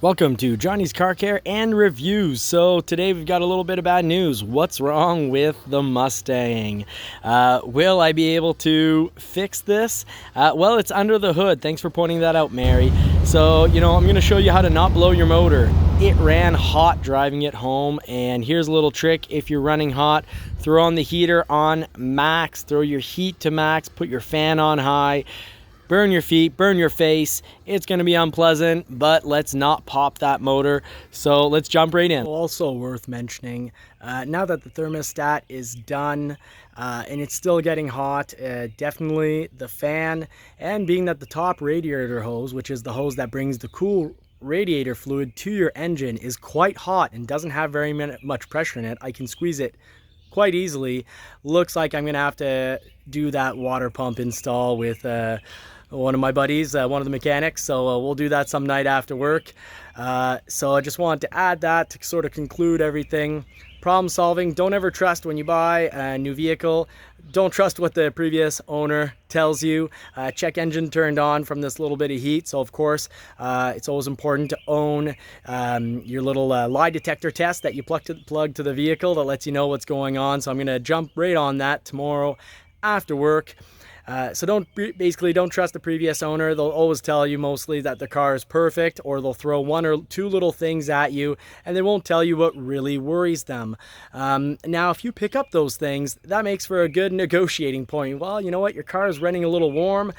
Welcome to Johnny's Car Care and Reviews. So today we've got a little bit of bad news. What's wrong with the Mustang? Will I be able to fix this? Well, it's under the hood. Thanks for pointing that out, Mary. So, I'm going to show you how to not blow your motor. It ran hot driving it home, and here's a little trick. If you're running hot, throw on the heater on max, throw your heat to max, put your fan on high. Burn your feet, burn your face. It's going to be unpleasant, but let's not pop that motor. So let's jump right in. Also worth mentioning, now that the thermostat is done and it's still getting hot, definitely the fan, and being that the top radiator hose, which is the hose that brings the cool radiator fluid to your engine, is quite hot and doesn't have very much pressure in it. I can squeeze it quite easily. Looks like I'm going to have to do that water pump install with one of my buddies, one of the mechanics, so we'll do that some night after work. So I just wanted to add that to sort of conclude everything. Problem solving. Don't ever trust when you buy a new vehicle. Don't trust what the previous owner tells you. Check engine turned on from this little bit of heat. So of course, it's always important to own your little lie detector test that you plug to the vehicle that lets you know what's going on. So I'm going to jump right on that tomorrow after work. So don't trust the previous owner. They'll always tell you mostly that the car is perfect, or they'll throw one or two little things at you and they won't tell you what really worries them. Now, if you pick up those things, that makes for a good negotiating point. Well, you know what? Your car is running a little warm.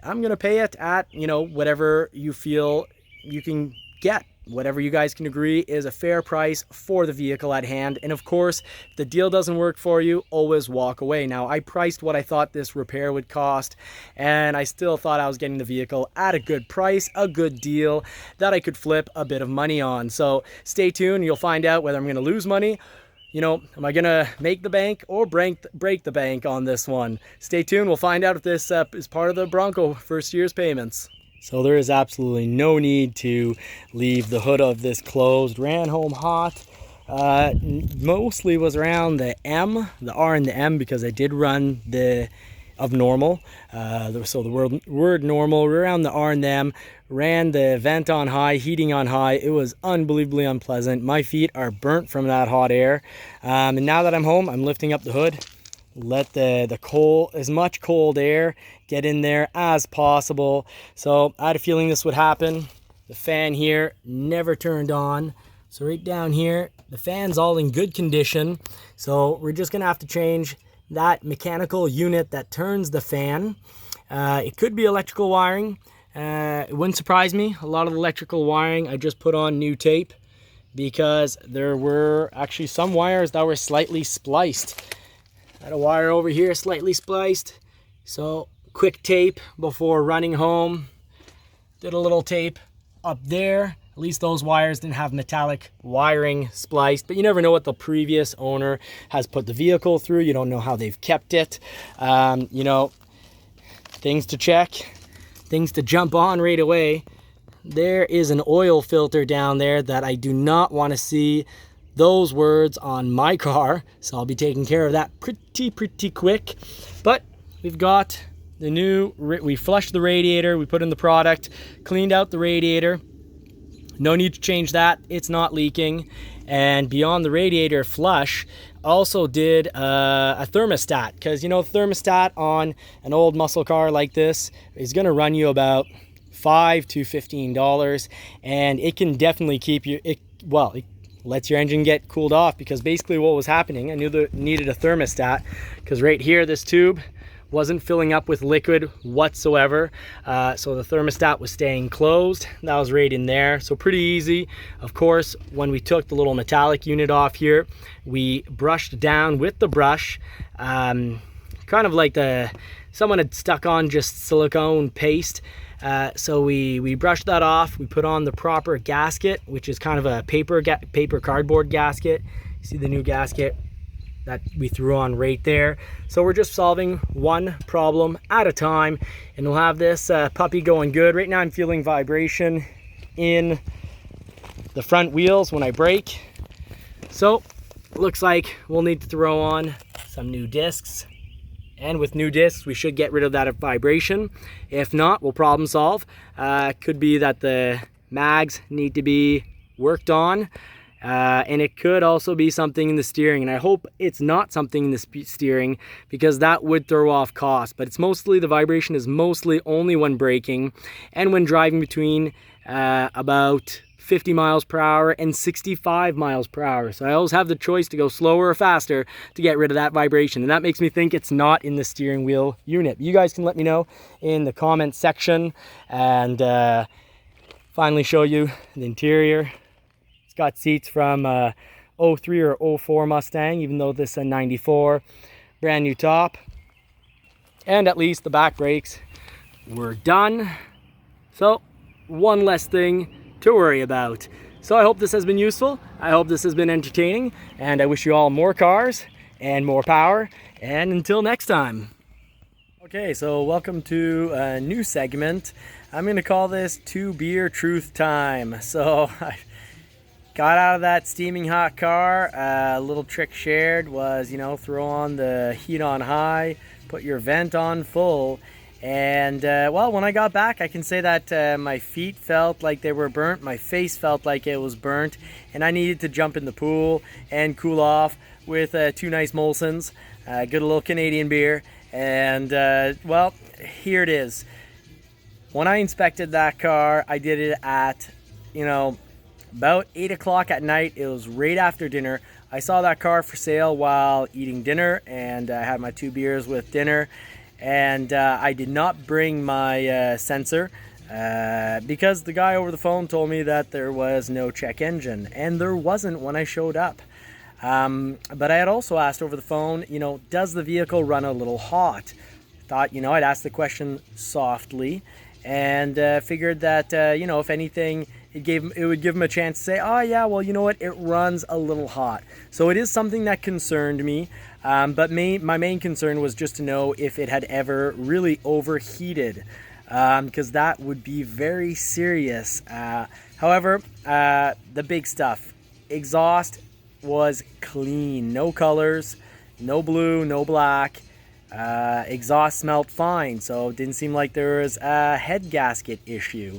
I'm going to pay it at, whatever you feel you can get. Whatever you guys can agree is a fair price for the vehicle at hand. And of course, if the deal doesn't work for you, always walk away. Now, I priced what I thought this repair would cost, and I still thought I was getting the vehicle at a good price, a good deal that I could flip a bit of money on. So stay tuned. You'll find out whether I'm going to lose money. Am I going to make the bank or break the bank on this one? Stay tuned. We'll find out if this is part of the Bronco first year's payments. So there is absolutely no need to leave the hood of this closed. Ran home hot. Mostly was around the M, the R and the M, because I did run the of normal. So the word normal, around the R and the M. Ran the vent on high, heating on high. It was unbelievably unpleasant. My feet are burnt from that hot air. And now that I'm home, I'm lifting up the hood. Let the as much cold air get in there as possible. So I had a feeling this would happen. The fan here never turned on. So right down here, the fan's all in good condition. So we're just gonna have to change that mechanical unit that turns the fan. It could be electrical wiring. It wouldn't surprise me. A lot of the electrical wiring, I just put on new tape because there were actually some wires that were slightly spliced. Had a wire over here slightly spliced, so quick tape before running home. Did a little tape up there. At least those wires didn't have metallic wiring spliced, but you never know what the previous owner has put the vehicle through. You don't know how they've kept it. Things to check, things to jump on right away. There is an oil filter down there that I do not want to see those words on my car, so I'll be taking care of that pretty quick. But we've got the new, we flushed the radiator, we put in the product, cleaned out the radiator. No need to change that, it's not leaking. And beyond the radiator flush, also did a thermostat, because thermostat on an old muscle car like this is going to run you about $5 to $15, and it can definitely keep you, it lets your engine get cooled off, because basically what was happening, I needed a thermostat, because right here this tube wasn't filling up with liquid whatsoever. So the thermostat was staying closed. That was right in there, so pretty easy. Of course, when we took the little metallic unit off here, we brushed down with the brush, kind of like someone had stuck on just silicone paste. So we brushed that off. We put on the proper gasket, which is kind of a paper cardboard gasket. You see the new gasket that we threw on right there. So we're just solving one problem at a time, and we'll have this puppy going good. Right now I'm feeling vibration in the front wheels when I brake. So looks like we'll need to throw on some new discs. And with new discs, we should get rid of that vibration. If not, we'll problem solve. Could be that the mags need to be worked on. And it could also be something in the steering, and I hope it's not something in the steering, because that would throw off cost. But it's mostly, the vibration is mostly only when braking and when driving between about 50 miles per hour and 65 miles per hour. So I always have the choice to go slower or faster to get rid of that vibration, and that makes me think it's not in the steering wheel unit. You guys can let me know in the comment section, and finally show you the interior. Got seats from 03 or 04 Mustang, even though this is a 94. Brand new top. And at least the back brakes were done. So one less thing to worry about. So I hope this has been useful. I hope this has been entertaining. And I wish you all more cars and more power. And until next time. Okay, so welcome to a new segment. I'm going to call this 2 Beer Truth Time. So got out of that steaming hot car. A little trick shared was, you know, throw on the heat on high, put your vent on full. And well, when I got back, I can say that my feet felt like they were burnt. My face felt like it was burnt. And I needed to jump in the pool and cool off with 2 nice Molsons. Good little Canadian beer. And well, here it is. When I inspected that car, I did it at, you know, about 8 o'clock at night. It was right after dinner. I saw that car for sale while eating dinner, and I had my 2 beers with dinner. And I did not bring my sensor because the guy over the phone told me that there was no check engine, and there wasn't when I showed up. But I had also asked over the phone, you know, does the vehicle run a little hot? Thought, you know, I'd ask the question softly, and figured that, you know, if anything, it would give him a chance to say, oh yeah, well, you know what, it runs a little hot. So it is something that concerned me, but my main concern was just to know if it had ever really overheated, because that would be very serious. However, the big stuff, exhaust was clean, no colors, no blue, no black. Exhaust smelled fine, so it didn't seem like there was a head gasket issue.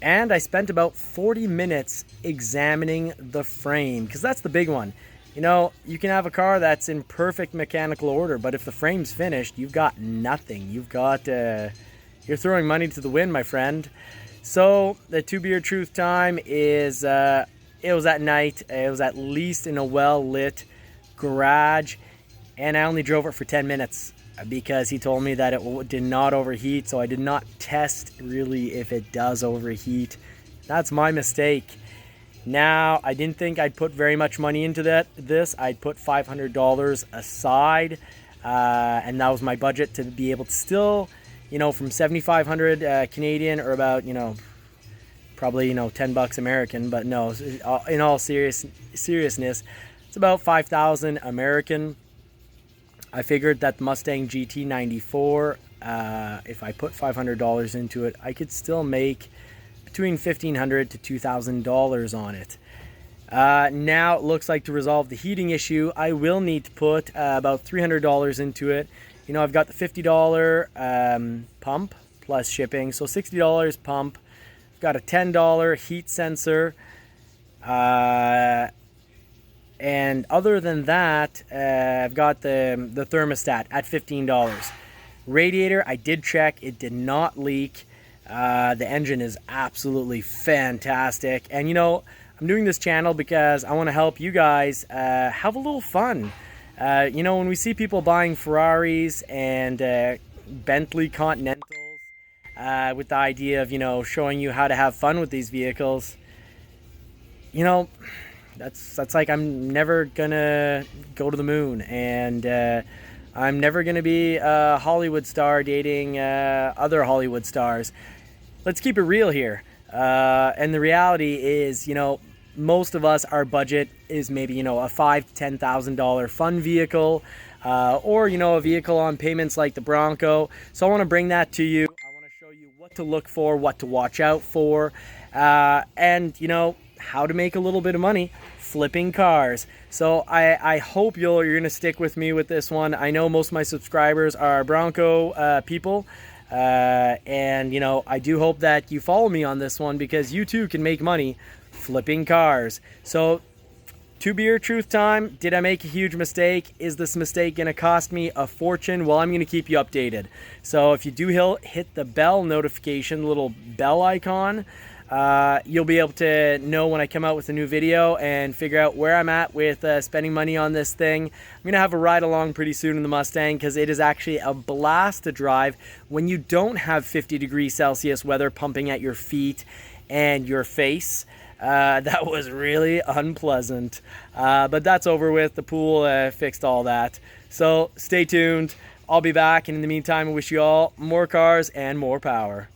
And I spent about 40 minutes examining the frame, because that's the big one. You know, you can have a car that's in perfect mechanical order, but if the frame's finished, you've got nothing. You've got, you're throwing money to the wind, my friend. So the 2 Beer Truth Time is, it was at night. It was at least in a well-lit garage, and I only drove it for 10 minutes. Because he told me that it did not overheat, so I did not test really if it does overheat. That's my mistake. Now, I didn't think I'd put very much money into this. I'd put $500 aside, and that was my budget to be able to still, you know, from 7,500 Canadian, or about, you know, probably, you know, $10 American, but no, in all seriousness, it's about 5,000 American. I figured that the Mustang GT 94, if I put $500 into it, I could still make between $1,500 to $2,000 on it. Now it looks like to resolve the heating issue, I will need to put about $300 into it. You know, I've got the $50 pump plus shipping, so $60 pump. I've got a $10 heat sensor. And other than that, I've got the thermostat at $15. Radiator, I did check. It did not leak. The engine is absolutely fantastic. And, you know, I'm doing this channel because I want to help you guys have a little fun. You know, when we see people buying Ferraris and Bentley Continentals with the idea of, you know, showing you how to have fun with these vehicles, you know, that's like, I'm never gonna go to the moon, and I'm never gonna be a Hollywood star dating other Hollywood stars. Let's keep it real here. And the reality is, you know, most of us, our budget is maybe, you know, a $5,000 to $10,000 fun vehicle, or, you know, a vehicle on payments like the Bronco. So I want to bring that to you. I want to show you what to look for, what to watch out for, and, you know, how to make a little bit of money flipping cars. So I hope you're going to stick with me with this one. I know most of my subscribers are Bronco people, And, you know, I do hope that you follow me on this one, because you too can make money flipping cars. So, to be your truth time, did I make a huge mistake? Is this mistake going to cost me a fortune? Well, I'm going to keep you updated. So if you do hit the bell notification, little bell icon, you'll be able to know when I come out with a new video and figure out where I'm at with spending money on this thing. I'm going to have a ride along pretty soon in the Mustang, because it is actually a blast to drive when you don't have 50 degrees Celsius weather pumping at your feet and your face. That was really unpleasant, but that's over with. The pool fixed all that. So stay tuned. I'll be back, and in the meantime, I wish you all more cars and more power.